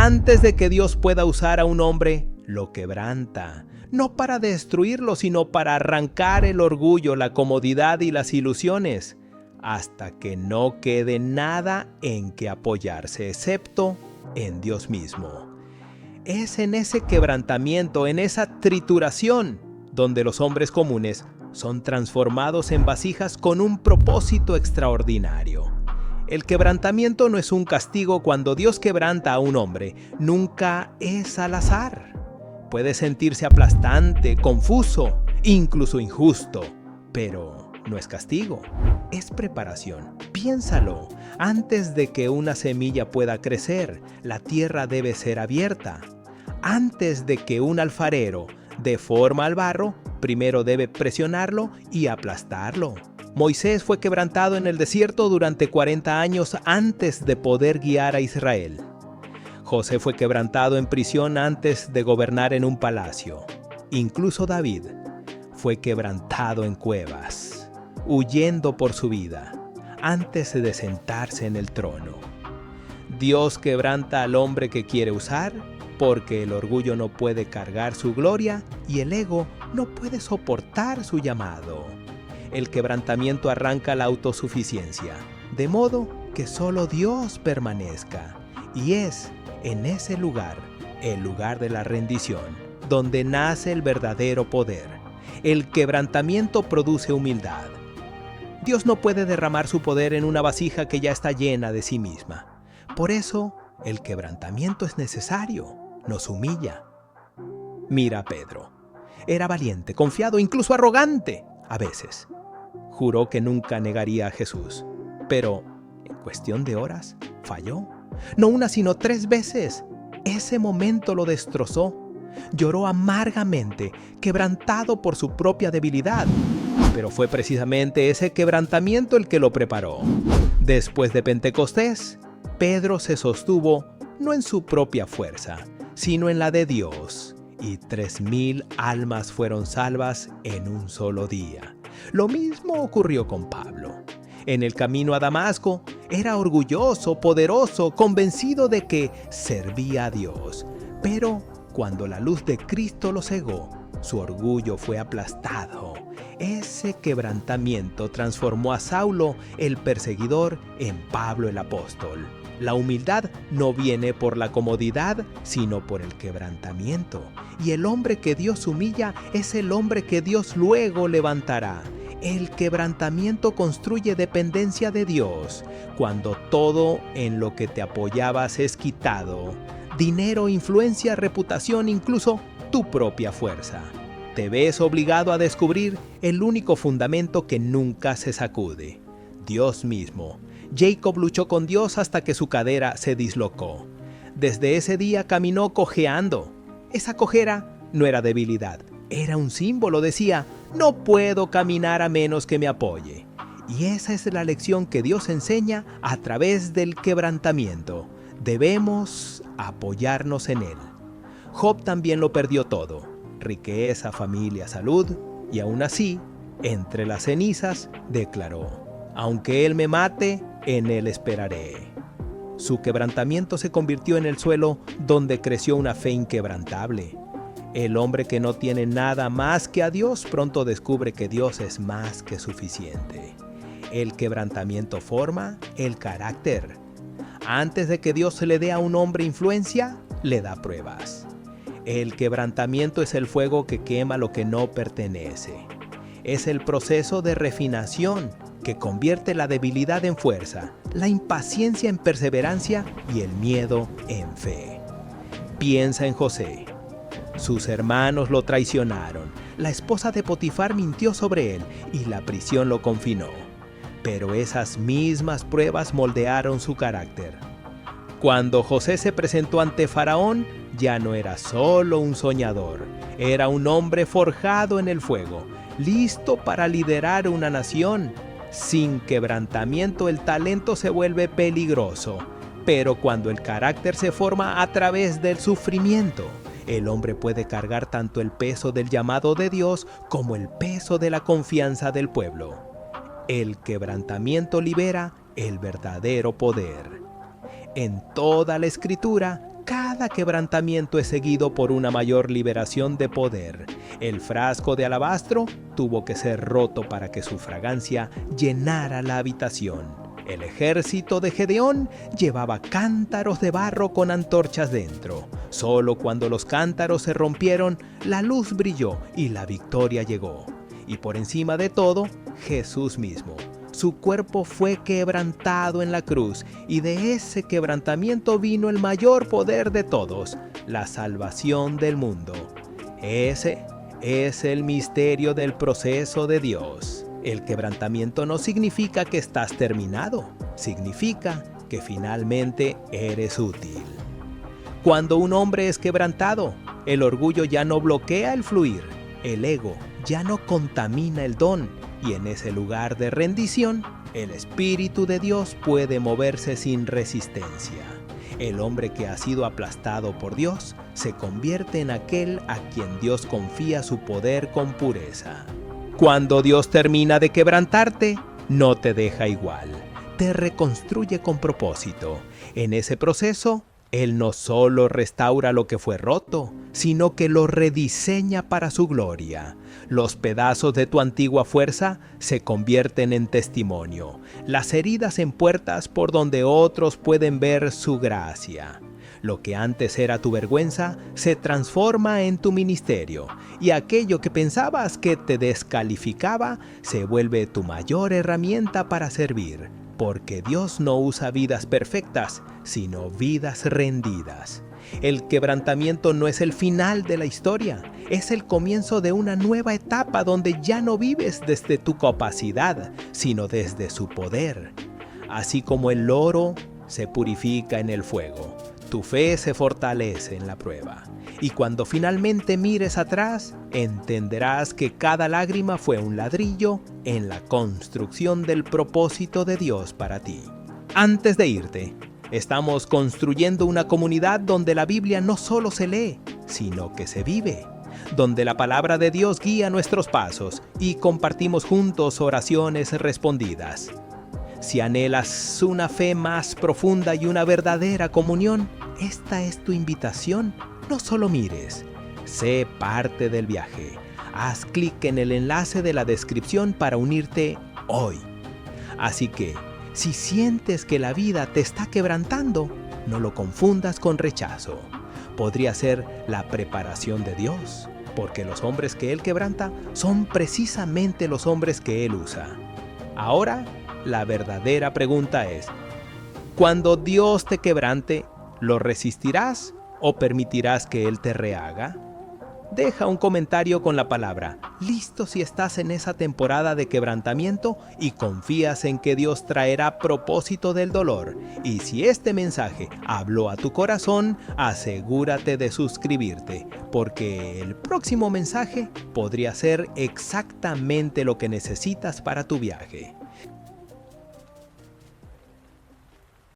Antes de que Dios pueda usar a un hombre, lo quebranta. No para destruirlo, sino para arrancar el orgullo, la comodidad y las ilusiones, hasta que no quede nada en que apoyarse, excepto en Dios mismo. Es en ese quebrantamiento, en esa trituración, donde los hombres comunes son transformados en vasijas con un propósito extraordinario. El quebrantamiento no es un castigo. Cuando Dios quebranta a un hombre, nunca es al azar. Puede sentirse aplastante, confuso, incluso injusto, pero no es castigo, es preparación. Piénsalo, antes de que una semilla pueda crecer, la tierra debe ser abierta. Antes de que un alfarero dé forma al barro, primero debe presionarlo y aplastarlo. Moisés fue quebrantado en el desierto durante 40 años antes de poder guiar a Israel. José fue quebrantado en prisión antes de gobernar en un palacio. Incluso David fue quebrantado en cuevas, huyendo por su vida, antes de sentarse en el trono. Dios quebranta al hombre que quiere usar, porque el orgullo no puede cargar su gloria y el ego no puede soportar su llamado. El quebrantamiento arranca la autosuficiencia, de modo que solo Dios permanezca. Y es en ese lugar, el lugar de la rendición, donde nace el verdadero poder. El quebrantamiento produce humildad. Dios no puede derramar su poder en una vasija que ya está llena de sí misma. Por eso, el quebrantamiento es necesario, nos humilla. Mira a Pedro. Era valiente, confiado, incluso arrogante, a veces. Juró que nunca negaría a Jesús, pero en cuestión de horas falló. No una, sino 3 veces. Ese momento lo destrozó. Lloró amargamente, quebrantado por su propia debilidad. Pero fue precisamente ese quebrantamiento el que lo preparó. Después de Pentecostés, Pedro se sostuvo no en su propia fuerza, sino en la de Dios. Y 3,000 almas fueron salvas en un solo día. Lo mismo ocurrió con Pablo. En el camino a Damasco, era orgulloso, poderoso, convencido de que servía a Dios. Pero cuando la luz de Cristo lo cegó, su orgullo fue aplastado. Ese quebrantamiento transformó a Saulo, el perseguidor, en Pablo el apóstol. La humildad no viene por la comodidad, sino por el quebrantamiento. Y el hombre que Dios humilla es el hombre que Dios luego levantará. El quebrantamiento construye dependencia de Dios. Cuando todo en lo que te apoyabas es quitado, dinero, influencia, reputación, incluso tu propia fuerza, te ves obligado a descubrir el único fundamento que nunca se sacude: Dios mismo. Jacob luchó con Dios hasta que su cadera se dislocó. Desde ese día caminó cojeando. Esa cojera no era debilidad, era un símbolo. Decía: no puedo caminar a menos que me apoye. Y esa es la lección que Dios enseña a través del quebrantamiento. Debemos apoyarnos en Él. Job también lo perdió todo: riqueza, familia, salud, y aún así, entre las cenizas, declaró: aunque Él me mate, en Él esperaré. Su quebrantamiento se convirtió en el suelo donde creció una fe inquebrantable. El hombre que no tiene nada más que a Dios pronto descubre que Dios es más que suficiente. El quebrantamiento forma el carácter. Antes de que Dios le dé a un hombre influencia, le da pruebas. El quebrantamiento es el fuego que quema lo que no pertenece. Es el proceso de refinación que convierte la debilidad en fuerza, la impaciencia en perseverancia y el miedo en fe. Piensa en José. Sus hermanos lo traicionaron, la esposa de Potifar mintió sobre él y la prisión lo confinó. Pero esas mismas pruebas moldearon su carácter. Cuando José se presentó ante Faraón, ya no era solo un soñador, era un hombre forjado en el fuego, listo para liderar una nación. Sin quebrantamiento el talento se vuelve peligroso, pero cuando el carácter se forma a través del sufrimiento, el hombre puede cargar tanto el peso del llamado de Dios como el peso de la confianza del pueblo. El quebrantamiento libera el verdadero poder. En toda la Escritura, Cada quebrantamiento es seguido por una mayor liberación de poder. El frasco de alabastro tuvo que ser roto para que su fragancia llenara la habitación. El ejército de Gedeón llevaba cántaros de barro con antorchas dentro. Solo cuando los cántaros se rompieron, la luz brilló y la victoria llegó. Y por encima de todo, Jesús mismo. Su cuerpo fue quebrantado en la cruz, y de ese quebrantamiento vino el mayor poder de todos, la salvación del mundo. Ese es el misterio del proceso de Dios. El quebrantamiento no significa que estás terminado, significa que finalmente eres útil. Cuando un hombre es quebrantado, el orgullo ya no bloquea el fluir, el ego ya no contamina el don, y en ese lugar de rendición, el Espíritu de Dios puede moverse sin resistencia. El hombre que ha sido aplastado por Dios se convierte en aquel a quien Dios confía su poder con pureza. Cuando Dios termina de quebrantarte, no te deja igual, te reconstruye con propósito. En ese proceso, Él no solo restaura lo que fue roto, sino que lo rediseña para su gloria. Los pedazos de tu antigua fuerza se convierten en testimonio, las heridas en puertas por donde otros pueden ver su gracia. Lo que antes era tu vergüenza se transforma en tu ministerio, y aquello que pensabas que te descalificaba se vuelve tu mayor herramienta para servir, porque Dios no usa vidas perfectas, sino vidas rendidas. El quebrantamiento no es el final de la historia, es el comienzo de una nueva etapa donde ya no vives desde tu capacidad, sino desde su poder. Así como el oro se purifica en el fuego, tu fe se fortalece en la prueba. Y cuando finalmente mires atrás, entenderás que cada lágrima fue un ladrillo en la construcción del propósito de Dios para ti. Antes de irte, estamos construyendo una comunidad donde la Biblia no solo se lee, sino que se vive, donde la palabra de Dios guía nuestros pasos y compartimos juntos oraciones respondidas. Si anhelas una fe más profunda y una verdadera comunión, esta es tu invitación. No solo mires, sé parte del viaje. Haz clic en el enlace de la descripción para unirte hoy. Así que, si sientes que la vida te está quebrantando, no lo confundas con rechazo. Podría ser la preparación de Dios, porque los hombres que Él quebranta son precisamente los hombres que Él usa. Ahora, la verdadera pregunta es, cuando Dios te quebrante, ¿lo resistirás o permitirás que Él te rehaga? Deja un comentario con la palabra listo si estás en esa temporada de quebrantamiento y confías en que Dios traerá propósito del dolor. Y si este mensaje habló a tu corazón, asegúrate de suscribirte, porque el próximo mensaje podría ser exactamente lo que necesitas para tu viaje.